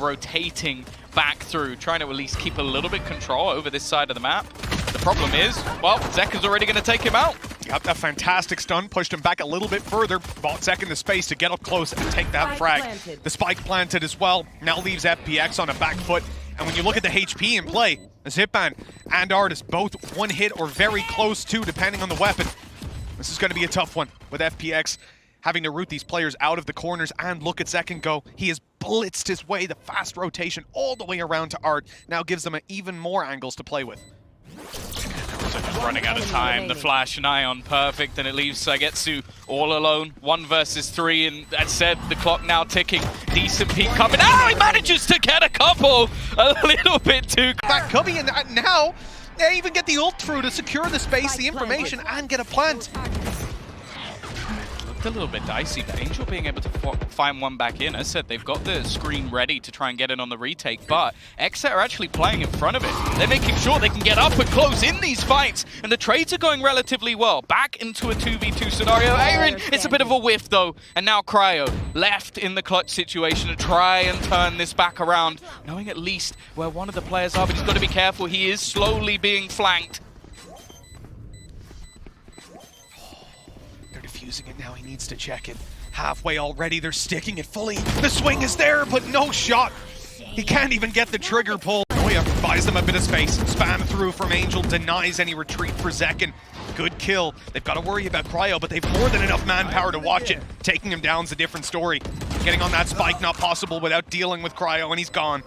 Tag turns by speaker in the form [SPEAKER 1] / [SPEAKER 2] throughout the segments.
[SPEAKER 1] rotating back through, trying to at least keep a little bit control over this side of the map. The problem is, well, Zek is already going to take him out.
[SPEAKER 2] Got that fantastic stun, pushed him back a little bit further, bought Zek in the space to get up close and take that frag. The spike planted as well, now leaves FPX on a back foot. And when you look at the HP in play, Zipman and Artist both one hit or very close to, depending on the weapon. This is going to be a tough one with FPX having to root these players out of the corners and look at Zek and go. He has blitzed his way, the fast rotation all the way around to Art. Now gives them even more angles to play with.
[SPEAKER 1] So just running out of time, the flash and Ion perfect, and it leaves Sagetsu all alone. 1 versus 3, and that said, the clock now ticking. Decent peek coming. Oh, he manages to get a couple! A little bit too...
[SPEAKER 2] Back Cubby, and now they even get the ult through to secure the space, the information, and get a plant.
[SPEAKER 1] A little bit dicey, but Angel being able to find one back in. As I said, they've got the screen ready to try and get in on the retake, but XSET are actually playing in front of it. They're making sure they can get up and close in these fights, and the trades are going relatively well. Back into a 2v2 scenario. Aaron, it's a bit of a whiff though, and now Cryo left in the clutch situation to try and turn this back around, knowing at least where one of the players are, but he's got to be careful. He is slowly being flanked.
[SPEAKER 2] Using it now, he needs to check it. Halfway already, they're sticking it fully. The swing is there, but no shot. He can't even get the trigger pull. Noya buys them a bit of space. Spam through from Angel, denies any retreat for Zekin. Good kill. They've got to worry about Cryo, but they've more than enough manpower to watch it. Taking him down's a different story. Getting on that spike, not possible without dealing with Cryo, and he's gone.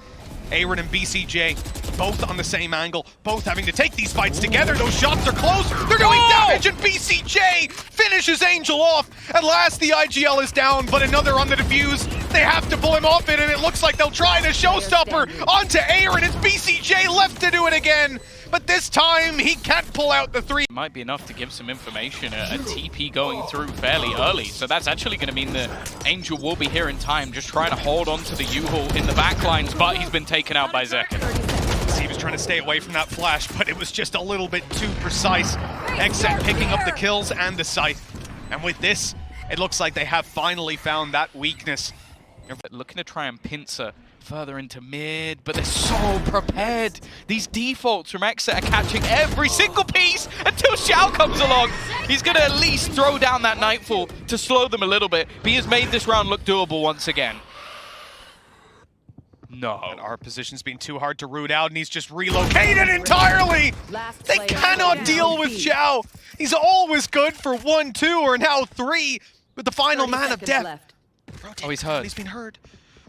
[SPEAKER 2] Aaron and BCJ, both on the same angle, both having to take these fights together. Those shots are close. They're doing damage, and BCJ finishes Angel off. At last, the IGL is down, but another on the defuse. They have to pull him off it, and it looks like they'll try the showstopper onto Aaron. It's BCJ left to do it again, but this time he can't pull out the 3.
[SPEAKER 1] Might be enough to give some information, a TP going through fairly early, so that's actually going to mean that Angel will be here in time, just trying to hold on to the U-Haul in the backlines, but he's been taken out by Zekin.
[SPEAKER 2] He was trying to stay away from that flash, but it was just a little bit too precise. XSET picking up the kills and the sight. And with this, it looks like they have finally found that weakness.
[SPEAKER 1] Looking to try and pincer further into mid, but they're so prepared. These defaults from XSET are catching every single piece until Xiao comes along. He's going to at least throw down that Nightfall to slow them a little bit, but he has made this round look doable once again. No.
[SPEAKER 2] And our position's been too hard to root out, and he's just relocated entirely! They cannot deal with Xiao! He's always good for 1, 2, or now 3 with the final man of death.
[SPEAKER 1] Oh, he's hurt.
[SPEAKER 2] He's been hurt.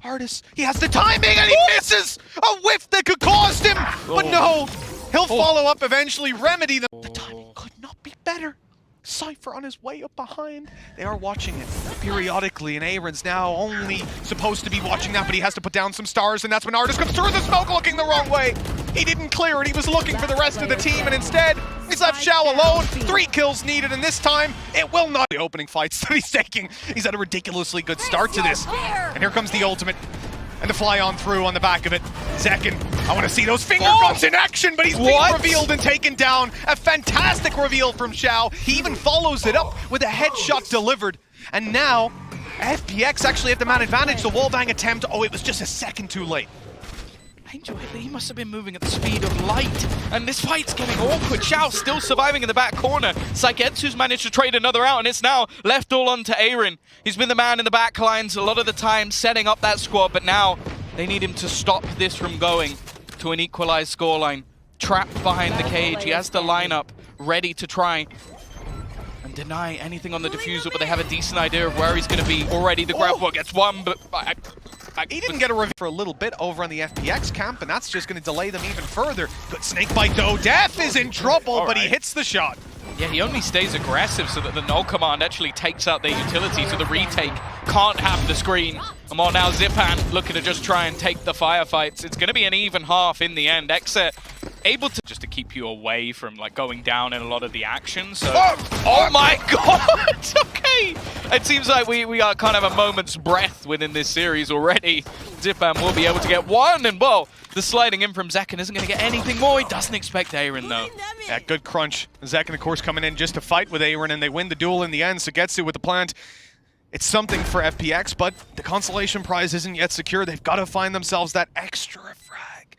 [SPEAKER 2] Artist, he has the timing, and he misses! A whiff that could cost him! But no! He'll follow up eventually, remedy them. The timing could not be better. Cypher on his way up behind. They are watching it periodically, and Aaron's now only supposed to be watching that, but he has to put down some stars, and that's when Artist comes through the smoke looking the wrong way. He didn't clear it, he was looking for the rest of the team, and instead, he's left Xiao alone. 3 kills needed, and this time, it will not be the opening fights that he's taking. He's had a ridiculously good start to this. And here comes the ultimate. And the fly on through on the back of it. Zekin, I want to see those finger guns in action, but he's being revealed and taken down. A fantastic reveal from Xiao. He even follows it up with a headshot delivered. And now, FPX actually have the man advantage. The wallbang attempt, oh, it was just a second too late.
[SPEAKER 1] Angel, he must have been moving at the speed of light, and this fight's getting awkward. Xiao still surviving in the back corner. Sagetsu's managed to trade another out, and it's now left all on to Aaron. He's been the man in the back lines a lot of the time, setting up that squad, but now they need him to stop this from going to an equalized scoreline. Trapped behind the cage, he has the lineup ready to try and deny anything on the diffusal, but they have a decent idea of where he's going to be already. The grab ball gets one, but
[SPEAKER 2] he didn't get a reveal for a little bit over on the FPX camp, and that's just going to delay them even further. Good snake bite though. Death is in trouble, but he hits the shot.
[SPEAKER 1] Yeah, he only stays aggressive so that the null command actually takes out their utility, so the retake can't have the screen. And while now Zipan looking to just try and take the firefights, it's going to be an even half in the end. XSET able to just to keep you away from like going down in a lot of the action. So, oh my god! Okay, it seems like we are kind of a moment's breath within this series already. Zipan will be able to get one, and well, the sliding in from Zekin isn't going to get anything more. He doesn't expect Aaron though.
[SPEAKER 2] Yeah, good crunch. Zekin, of course, coming in just to fight with Aaron, and they win the duel in the end. Sagetsu with the plant. It's something for FPX, but the consolation prize isn't yet secure. They've got to find themselves that extra frag.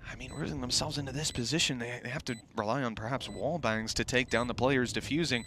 [SPEAKER 2] I mean, rooting themselves into this position, they have to rely on perhaps wall bangs to take down the players defusing.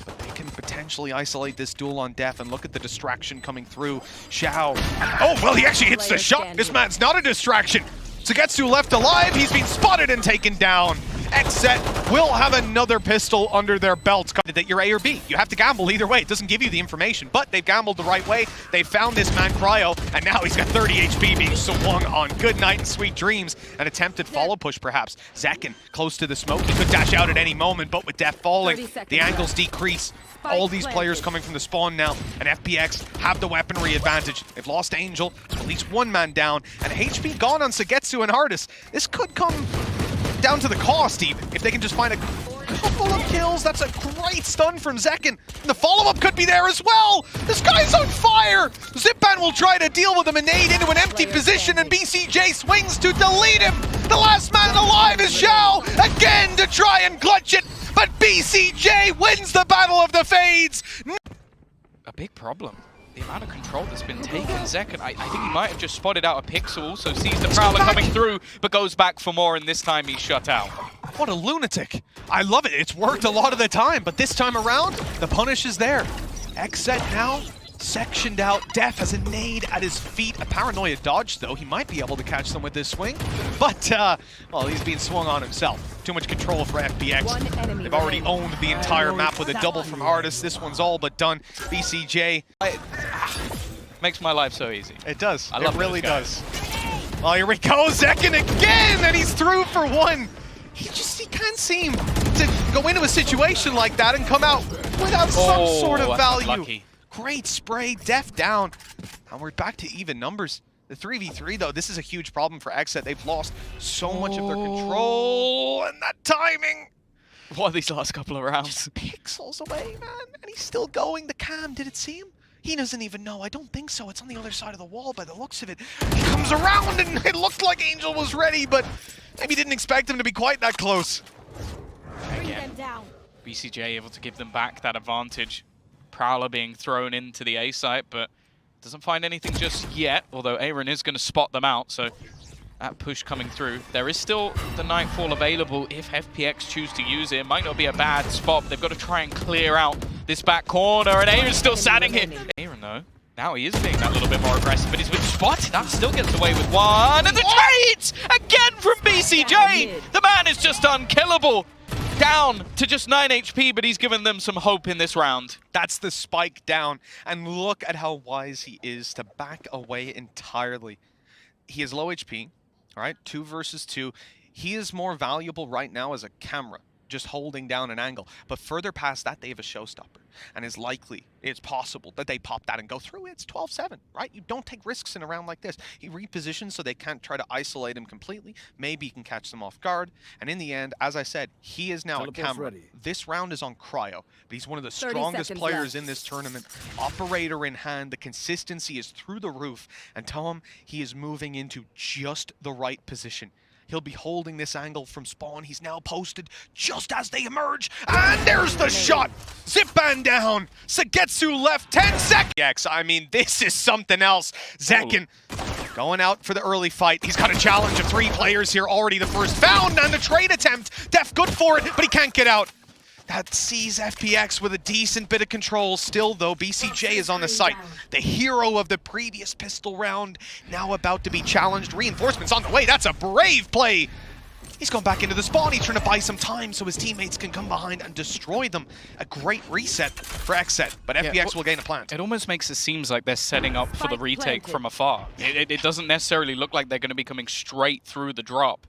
[SPEAKER 2] But they can potentially isolate this duel on Def, and look at the distraction coming through. Xiao. Oh, well, he actually hits the shot. This man's not a distraction. Sugetsu left alive. He's been spotted and taken down. XSET will have another pistol under their belts. That you're A or B. You have to gamble either way. It doesn't give you the information, but they've gambled the right way. They found this man Cryo, and now he's got 30 HP being swung on. Good night and sweet dreams. An attempted follow push, perhaps. Zekken close to the smoke. He could dash out at any moment, but with Def falling, the angles decrease. All these players coming from the spawn now, and FPX have the weaponry advantage. They've lost Angel, at least one man down, and HP gone on Sugetsu and Artis. This could come down to the cost even, if they can just find a couple of kills. That's a great stun from Zekken. And the follow-up could be there as well. This guy's on fire. Zipan will try to deal with him and nade into an empty position, and BCJ swings to delete him. The last man alive is Xiao, again to try and clutch it, but BCJ wins the battle of the fades.
[SPEAKER 1] A big problem. The amount of control that's been taken. Zekken, I think he might have just spotted out a pixel, so sees the Prowler coming through, but goes back for more, and this time he's shut out.
[SPEAKER 2] What a lunatic. I love it. It's worked a lot of the time, but this time around, the punish is there. XSET now sectioned out. Def has a nade at his feet. A paranoia dodge, though. He might be able to catch them with this swing, but, well, he's being swung on himself. Too much control for FPX. They've already owned the entire map with a double from Artis. This one's all but done. BCJ.
[SPEAKER 1] Makes my life so easy.
[SPEAKER 2] It does.
[SPEAKER 1] I love
[SPEAKER 2] it really does. Well, here we go. Zekken again, and he's through for one. He can't seem to go into a situation like that and come out without some sort of value.
[SPEAKER 1] Lucky.
[SPEAKER 2] Great spray, Def down. And we're back to even numbers. The 3v3, though, this is a huge problem for XSET. They've lost so much of their control, and that timing.
[SPEAKER 1] What are these last couple of rounds?
[SPEAKER 2] Just pixels away, man. And he's still going. The cam, did it see him? He doesn't even know. I don't think so. It's on the other side of the wall by the looks of it. He comes around, and it looked like Angel was ready, but maybe didn't expect him to be quite that close.
[SPEAKER 1] Again, BCJ able to give them back that advantage. Prowler being thrown into the A site, but doesn't find anything just yet, although Aaron is going to spot them out, so that push coming through. There is still the Nightfall available if FPX choose to use it. It might not be a bad spot, but they've got to try and clear out this back corner, and Aaron's still standing here. Aaron, though, now he is being that little bit more aggressive, but he's been spotted. That still gets away with one, and the trades again from BCJ! The man is just unkillable. Down to just 9 HP, but he's given them some hope in this round.
[SPEAKER 2] That's the spike down, and look at how wise he is to back away entirely. He has low HP, all right, 2 versus 2. He is more valuable right now as a camera, just holding down an angle. But further past that, they have a showstopper, and it's possible that they pop that and go through. It's 12-7, right? You don't take risks in a round like this. He repositions so they can't try to isolate him completely. Maybe he can catch them off guard. And in the end, as I said, he is now a camera. Ready. This round is on Cryo, but he's one of the strongest players in this tournament. Operator in hand, the consistency is through the roof. And tell him he is moving into just the right position. He'll be holding this angle from spawn. He's now posted just as they emerge. And there's the shot. Zipan down. Sugetsu left 10 seconds. I mean, this is something else. Zekken going out for the early fight. He's got a challenge of 3 players here. Already the first found and the trade attempt. Def good for it, but he can't get out. That sees FPX with a decent bit of control. Still, though, BCJ is on the site. The hero of the previous pistol round, now about to be challenged. Reinforcements on the way. That's a brave play. He's gone back into the spawn. He's trying to buy some time so his teammates can come behind and destroy them. A great reset for XSET, but FPX will gain a plant.
[SPEAKER 1] It almost makes it seem like they're setting up for the retake from afar. It doesn't necessarily look like they're going to be coming straight through the drop.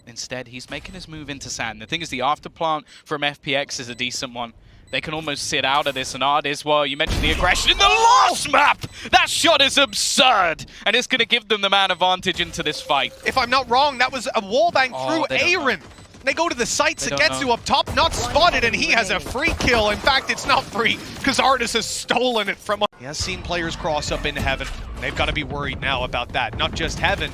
[SPEAKER 1] Instead, he's making his move into sand. The thing is, the afterplant from FPX is a decent one. They can almost sit out of this, and Ardis, well, you mentioned the aggression in the last map! That shot is absurd! And it's going to give them the man advantage into this fight.
[SPEAKER 2] If I'm not wrong, that was a wallbang through Aaron. They go to the site, Sugetsu up top, not spotted, and he has a free kill. In fact, it's not free, because Ardis has stolen it from him. He has seen players cross up into heaven. They've got to be worried now about that. Not just heaven,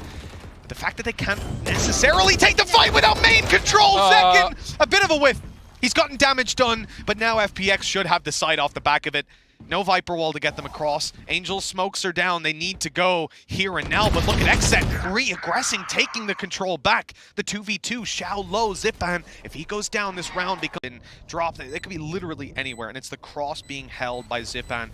[SPEAKER 2] the fact that they can't necessarily take the fight without main control. Zekken, a bit of a whiff. He's gotten damage done, but now FPX should have the sight off the back of it. No Viper Wall to get them across. Angel's smokes are down. They need to go here and now, but look at XSET re-aggressing, taking the control back. The 2v2, Xiao low, Zipan. If he goes down this round, because drop, they could be literally anywhere, and it's the cross being held by Zipan.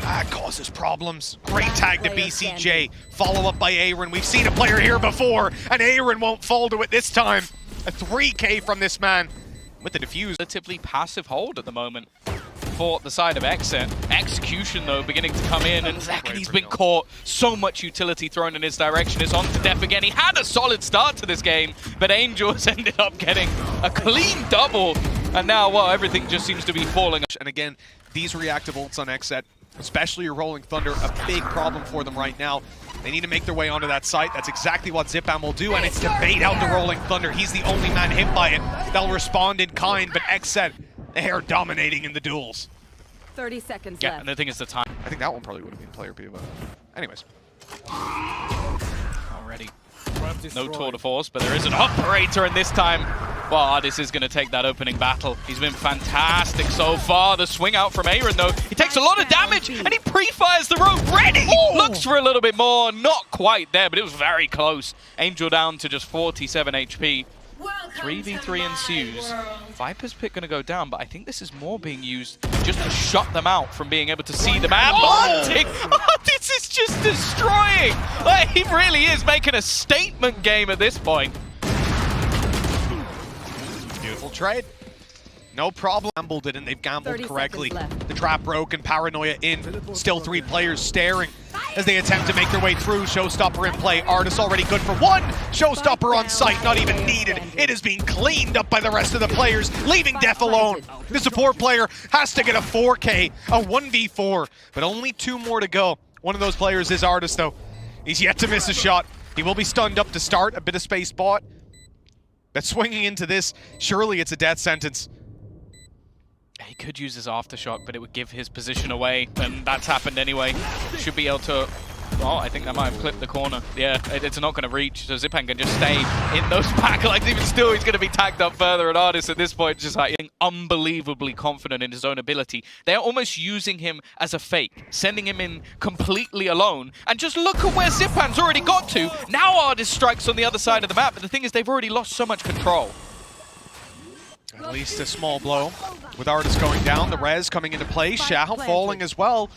[SPEAKER 2] That causes problems. Great tag to BCJ. Follow up by Aaron. We've seen a player here before, and Aaron won't fall to it this time. A 3K from this man with the defuse.
[SPEAKER 1] Relatively passive hold at the moment for the side of XSET. Execution, though, beginning to come in, and He's been caught. So much utility thrown in his direction. It's on to Def again. He had a solid start to this game, but Angels ended up getting a clean double, and now, well, everything just seems to be falling.
[SPEAKER 2] And again, these reactive ults on XSET, especially your Rolling Thunder, a big problem for them right now. They need to make their way onto that site. That's exactly what Zipan will do, and it's to bait out the Rolling Thunder. He's the only man hit by it. They'll respond in kind, but XSET, they are dominating in the duels.
[SPEAKER 3] 30 seconds
[SPEAKER 1] Yeah,
[SPEAKER 3] left.
[SPEAKER 1] and the thing is the time.
[SPEAKER 2] I think that one probably would have been player B, but anyways.
[SPEAKER 1] Already. No tour de force, but there is an operator, and this time, well, Artis is going to take that opening battle. He's been fantastic so far. The swing out from Aaron, though, he takes a lot of damage, and he pre-fires the rope. Ready! Looks for a little bit more. Not quite there, but it was very close. Angel down to just 47 HP. 3v3 ensues. Viper's pick going to go down, but I think this is more being used just to shut them out from being able to see the map. Oh, this is just destroying. Like, he really is making a statement game at this point.
[SPEAKER 2] Beautiful trade. No problem. Gambled it, and they've gambled correctly. The trap broken, paranoia in. Still 3 players staring as they attempt to make their way through. Showstopper in play. Artis already good for 1. Showstopper on site, not even needed. It is being cleaned up by the rest of the players, leaving Def alone. The support player has to get a 4K, a 1v4, but only 2 more to go. One of those players is Artis, though. He's yet to miss a shot. He will be stunned up to start. A bit of space bought. But swinging into this, surely it's a death sentence.
[SPEAKER 1] He could use his aftershock, but it would give his position away, and that's happened anyway. Should be able to... Oh, I think that might have clipped the corner. Yeah, it's not going to reach, so Zipan can just stay in those backlines. Even still, he's going to be tagged up further, and Artis at this point just like unbelievably confident in his own ability. They're almost using him as a fake, sending him in completely alone, and just look at where Zipan's already got to. Now Artis strikes on the other side of the map, but the thing is they've already lost so much control.
[SPEAKER 2] At least a small blow. With Artis going down, the res coming into play, Xiao falling as well.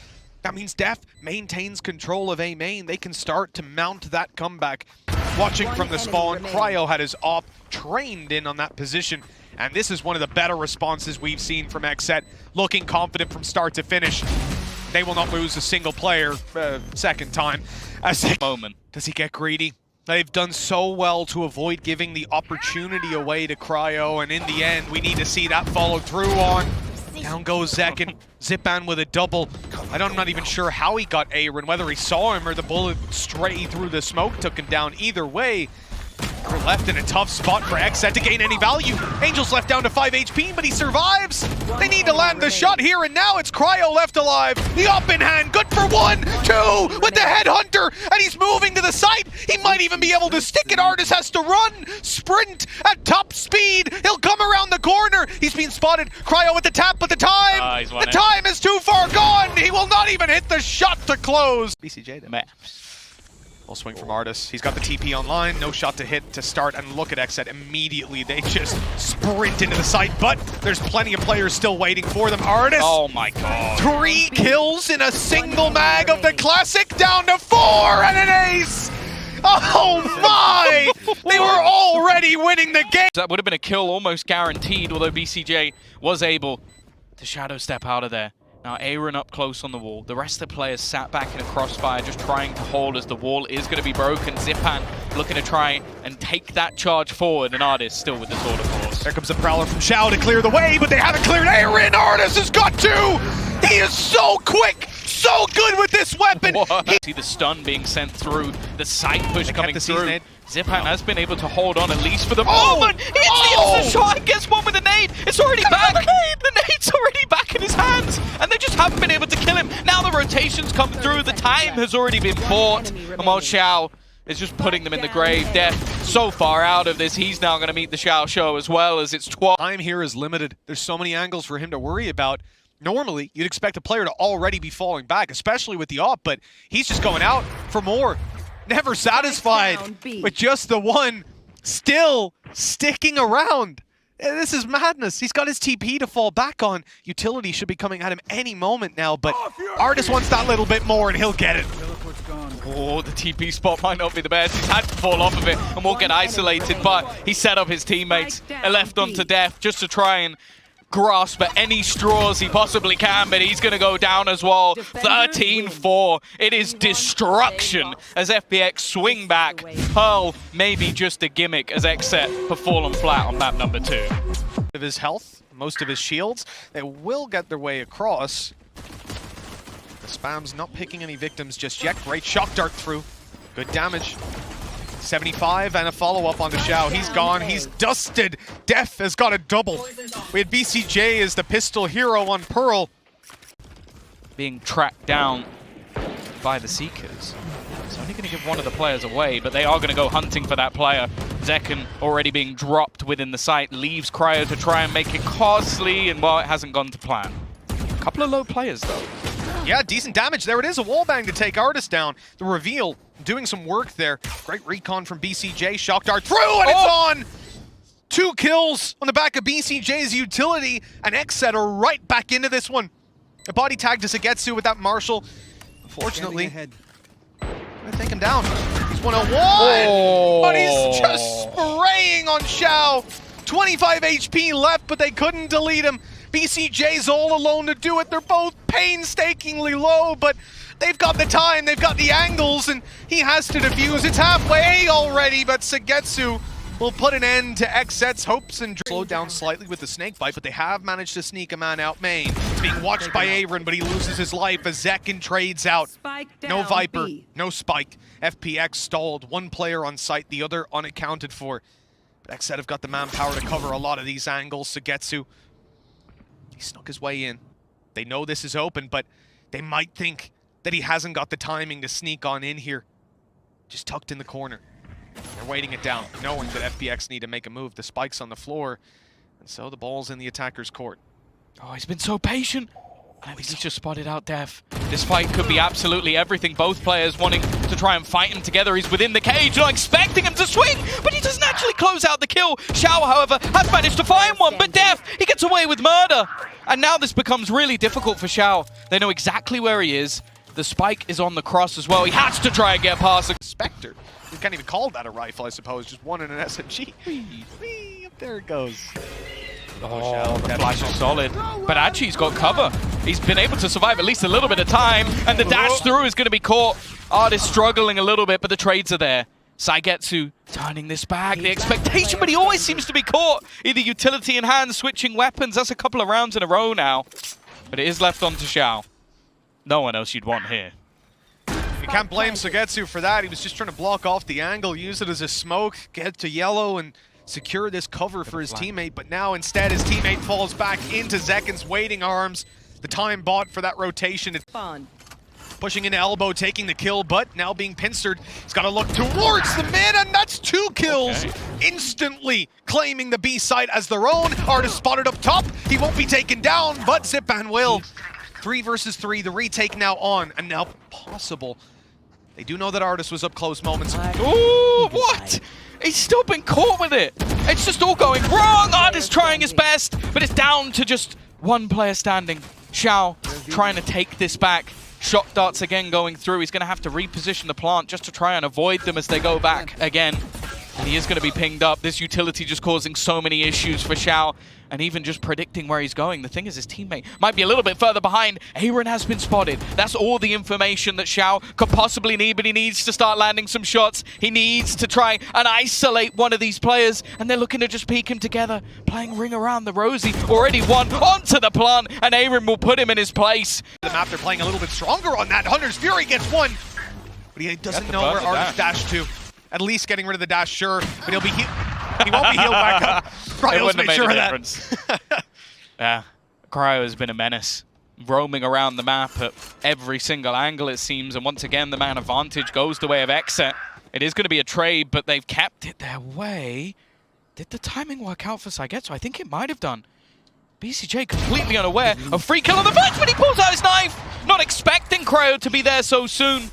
[SPEAKER 2] That means Def maintains control of A main. They can start to mount that comeback. Watching from the spawn, Cryo had his op trained in on that position. And this is one of the better responses we've seen from XSET. Looking confident from start to finish. They will not lose a single player second time.
[SPEAKER 1] Moment.
[SPEAKER 2] Does he get greedy? They've done so well to avoid giving the opportunity away to Cryo, and in the end, we need to see that followed through on. Down goes Zek, and Zipan with a double. I'm not even sure how he got Aaron, whether he saw him or the bullet straight through the smoke took him down. Either way, we're left in a tough spot for XSET to gain any value. Angel's left down to 5 HP, but he survives. They need to land the shot here and now. It's Cryo left alive. The up in hand, good for 1, 2, with the headhunter, and he's moving to the site. He might even be able to stick it. Artis has to run, sprint at top speed. He'll come around the corner. He's being spotted. Cryo with the tap, but the time is too far gone. He will not even hit the shot to close. BCJ then. Full swing from Artis. He's got the TP online, no shot to hit to start, and look at XSET immediately. They just sprint into the site, but there's plenty of players still waiting for them. Artis!
[SPEAKER 1] Oh my god.
[SPEAKER 2] 3 kills in a single mag of the Classic, down to 4 and an ace! Oh my! They were already winning the game!
[SPEAKER 1] That would have been a kill almost guaranteed, although BCJ was able to shadow step out of there. Now Aaron up close on the wall. The rest of the players sat back in a crossfire, just trying to hold as the wall is going to be broken. Zipan looking to try and take that charge forward, and Artis still with the sword of force.
[SPEAKER 2] There comes a Prowler from Xiao to clear the way, but they haven't cleared Aaron! Artis has got to! He is so quick! So good with this weapon!
[SPEAKER 1] See the stun being sent through, the side push coming through. Zipan has been able to hold on at least for the moment. He hits the other shot and gets one with a nade. It's already back. The nade's already back in his hands, and they just haven't been able to kill him. Now the rotations come through. The time has already been bought. And while Xiao is just putting them in the grave, Def so far out of this, he's now going to meet the Xiao show as well, as it's 12.
[SPEAKER 2] Time here is limited. There's so many angles for him to worry about. Normally, you'd expect a player to already be falling back, especially with the op, but he's just going out for more. Never satisfied with just the one, still sticking around. This is madness. He's got his TP to fall back on. Utility should be coming at him any moment now, but Artis wants that little bit more, and he'll get it.
[SPEAKER 1] Oh, the TP spot might not be the best. He's had to fall off of it and won't get isolated, but he set up his teammates and left on to death just to try and grasp at any straws he possibly can, but he's going to go down as well. 13-4. It is destruction as FPX swing back. Pearl maybe just a gimmick as XSET have fallen flat on map number 2.
[SPEAKER 2] Of his health, most of his shields, they will get their way across. The Spam's not picking any victims just yet. Great shock dart through. Good damage. 75 and a follow-up on the Xiao. He's gone. He's dusted. Def has got a double. We had BCJ as the pistol hero on Pearl.
[SPEAKER 1] Being tracked down by the Seekers. It's only going to give one of the players away, but they are going to go hunting for that player. Zekken already being dropped within the site, leaves Cryo to try and make it costly, and well, it hasn't gone to plan. A couple of low players, though.
[SPEAKER 2] Yeah, decent damage. There it is, a wallbang to take Artis down. The reveal, doing some work there. Great recon from BCJ. Shock dart through, and it's on! 2 kills on the back of BCJ's utility, and XSET are right back into this one. A body tag to Sagetsu with that Marshall. Unfortunately, gonna take him down. He's 101, but he's just spraying on Xiao. 25 HP left, but they couldn't delete him. BCJ's all alone to do it. They're both painstakingly low, but they've got the time, they've got the angles, and he has to defuse. It's halfway already, but Sagetsu will put an end to XSET's hopes and slowed down slightly with the snake bite, but they have managed to sneak a man out main. It's being watched by Aaron, but he loses his life as Zekken trades out. No Viper, no Spike. FPX stalled. One player on site, the other unaccounted for. But XSET have got the manpower to cover a lot of these angles. Sagetsu, he snuck his way in. They know this is open, but they might think that he hasn't got the timing to sneak on in here. Just tucked in the corner. They're waiting it down, knowing that FPX need to make a move. The Spike's on the floor, and so the ball's in the attacker's court.
[SPEAKER 1] Oh, he's been so patient. I think he's just spotted out Def. This fight could be absolutely everything. Both players wanting to try and fight him together. He's within the cage, not expecting him to swing, but he doesn't actually close out the kill. Xiao, however, has managed to find one, but Def, he gets away with murder. And now this becomes really difficult for Xiao. They know exactly where he is. The Spike is on the cross as well. He has to try and get past the Spectre.
[SPEAKER 2] You can't even call that a rifle, I suppose. Just one in an SMG. Whee, up there it goes.
[SPEAKER 1] Oh, the flash is solid. But Achi's got cover. He's been able to survive at least a little bit of time, and the dash through is going to be caught. Artis struggling a little bit, but the trades are there. Sagetsu turning this back. The expectation, but he always seems to be caught. Either utility in hand, switching weapons. That's a couple of rounds in a row now. But it is left on to Xiao. No one else you'd want here.
[SPEAKER 2] You can't blame Sagetsu for that. He was just trying to block off the angle, use it as a smoke, get to yellow, and secure this cover for his teammate. But now instead his teammate falls back into Zekken's waiting arms. The time bought for that rotation. Pushing into elbow, taking the kill, but now being pincered. He's got to look towards the mid, and that's 2 kills. Okay. Instantly claiming the B site as their own. Artis spotted up top. He won't be taken down, but Zipan will. 3 versus 3, the retake now on, and now possible. They do know that Artis was up close moments.
[SPEAKER 1] Ooh, what? He's still been caught with it. It's just all going wrong. Artis trying his best, but it's down to just one player standing. Xiao trying to take this back. Shock darts again going through. He's going to have to reposition the plant just to try and avoid them as they go back again. And he is going to be pinged up. This utility just causing so many issues for Xiao. And even just predicting where he's going. The thing is, his teammate might be a little bit further behind. Aaron has been spotted. That's all the information that Xiao could possibly need, but he needs to start landing some shots. He needs to try and isolate one of these players, and they're looking to just peek him together. Playing ring around the rosy. Already one onto the plant, and Aaron will put him in his place.
[SPEAKER 2] The map, they're playing a little bit stronger on that. Hunter's Fury gets one, but he doesn't know where Artis dashed to. At least getting rid of the dash, sure, but he'll be he won't be healed back up. Cryo's made sure of that.
[SPEAKER 1] Yeah, Cryo has been a menace. Roaming around the map at every single angle, it seems. And once again, the man advantage goes the way of XSET. It is going to be a trade, but they've kept it their way. Did the timing work out for Sagetsu? I think it might have done. BCJ completely unaware of free kill on the bench, but he pulls out his knife, not expecting Cryo to be there so soon.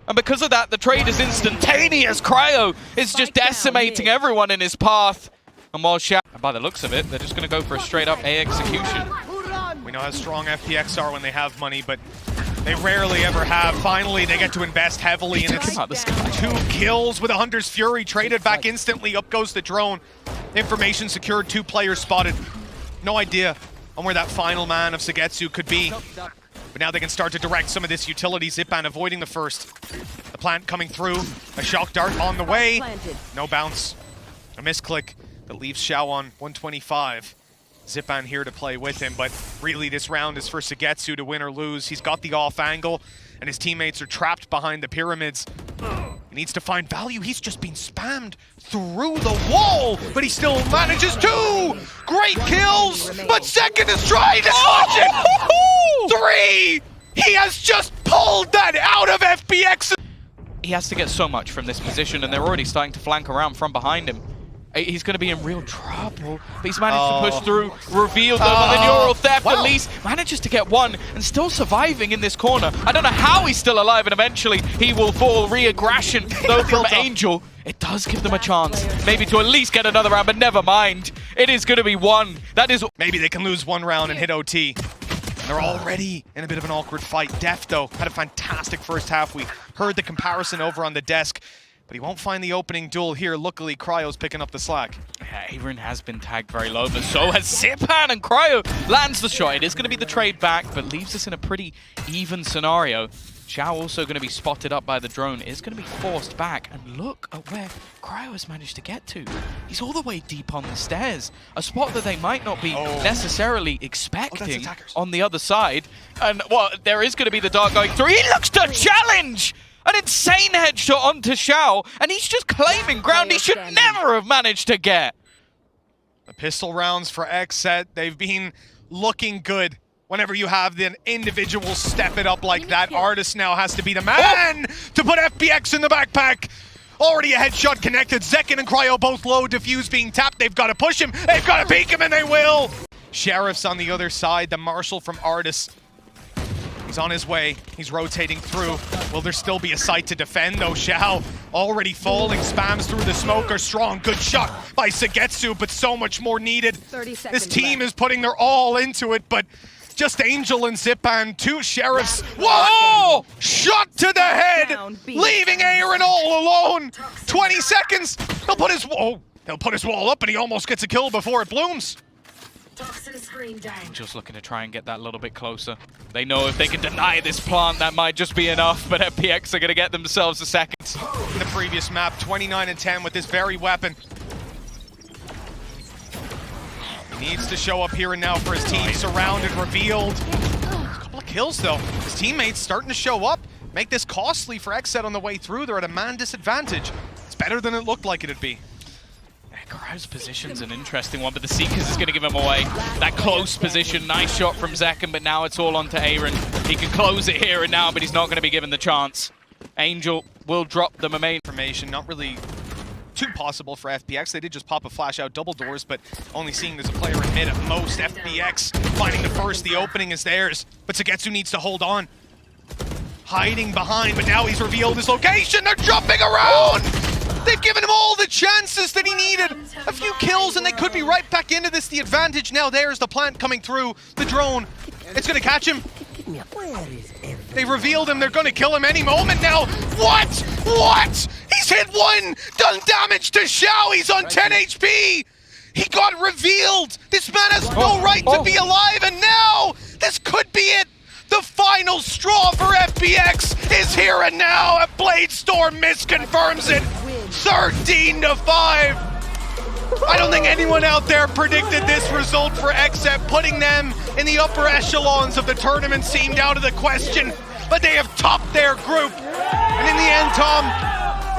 [SPEAKER 1] And because of that, the trade is instantaneous. Cryo is just decimating everyone in his path. And while by the looks of it, they're just going to go for a straight-up A execution.
[SPEAKER 2] We know how strong FPX are when they have money, but they rarely ever have. Finally, they get to invest heavily in it. 2 kills with a Hunter's Fury, traded back instantly. Up goes the drone. Information secured, 2 players spotted. No idea on where that final man of Sagetsu could be. But now they can start to direct some of this utility. Zipan avoiding the first. The plant coming through. A shock dart on the way. No bounce. A misclick that leaves Xiao on 125. Zipan here to play with him, but really this round is for Sagetsu to win or lose. He's got the off angle, and his teammates are trapped behind the pyramids. He needs to find value. He's just been spammed through the wall, but he still manages to! Great kills, but Second is trying to clutch it! 3! He has just pulled that out of FPX!
[SPEAKER 1] He has to get so much from this position, and they're already starting to flank around from behind him. He's going to be in real trouble, but he's managed to push through, revealed the neural theft at least, manages to get one, and still surviving in this corner. I don't know how he's still alive, and eventually he will fall. Re-aggression, though, from Angel. It does give them a chance, maybe to at least get another round, but never mind. It is going to be 1. That is...
[SPEAKER 2] Maybe they can lose 1 round and hit OT. And they're already in a bit of an awkward fight. Def, though, had a fantastic first half. We heard the comparison over on the desk. But he won't find the opening duel here. Luckily, Cryo's picking up the slack.
[SPEAKER 1] Yeah, Aaron has been tagged very low, but so has Zipan, and Cryo lands the shot. It is going to be the trade back, but leaves us in a pretty even scenario. Xiao also going to be spotted up by the drone, is going to be forced back, and look at where Cryo has managed to get to. He's all the way deep on the stairs, a spot that they might not be necessarily expecting on the other side. And, well, there is going to be the dart going through. He looks to challenge! An insane headshot onto Xiao, and he's just claiming ground he should never have managed to get.
[SPEAKER 2] The pistol rounds for XSET, they've been looking good. Whenever you have the individual step it up like that, Artist now has to be the man to put FPX in the backpack. Already a headshot connected. Zekin and Cryo both low. Diffuse being tapped. They've got to push him. They've got to peek him, and they will. Sheriff's on the other side. The Marshal from Artist. He's on his way. He's rotating through. Will there still be a site to defend, though? Xiao already falling. Spams through the smoke are strong. Good shot by Sagetsu, but so much more needed. This team is putting their all into it, but just Angel and Zipan, 2 Sheriffs. Whoa! Shot to the head, leaving Aaron all alone. 20 seconds. He'll put his wall up, and he almost gets a kill before it blooms.
[SPEAKER 1] Just looking to try and get that little bit closer. They know if they can deny this plant, that might just be enough, but FPX are going to get themselves a second.
[SPEAKER 2] In the previous map, 29 and 10 with this very weapon. He needs to show up here and now for his team. Surrounded, revealed. A couple of kills, though. His teammates starting to show up. Make this costly for XSET on the way through. They're at a man disadvantage. It's better than it looked like it'd be.
[SPEAKER 1] Cryo's position's an interesting one, but the Seekers is going to give him away. That close position, nice shot from Zekin, but now it's all onto Aaron. He can close it here and now, but he's not going to be given the chance. Angel will drop the main information.
[SPEAKER 2] Not really too possible for FPX. They did just pop a flash out double doors, but only seeing there's a player in mid at most. FPX finding the first, the opening is theirs, but Sagetsu needs to hold on. Hiding behind, but now he's revealed his location. They're jumping around! They've given him all the chances that he needed. A few kills and they could be right back into this. The advantage now there's the plant coming through. The drone. It's going to catch him. They revealed him. They're going to kill him any moment now. What? What? He's hit 1. Done damage to Xiao. He's on 10 HP. He got revealed. This man has no right to be alive. And now this could be it. The final straw for FPX is here and now. A Bladestorm misconfirms it. 13-5. I don't think anyone out there predicted this result for XSET. Putting them in the upper echelons of the tournament seemed out of the question, but they have topped their group. And in the end, Tom,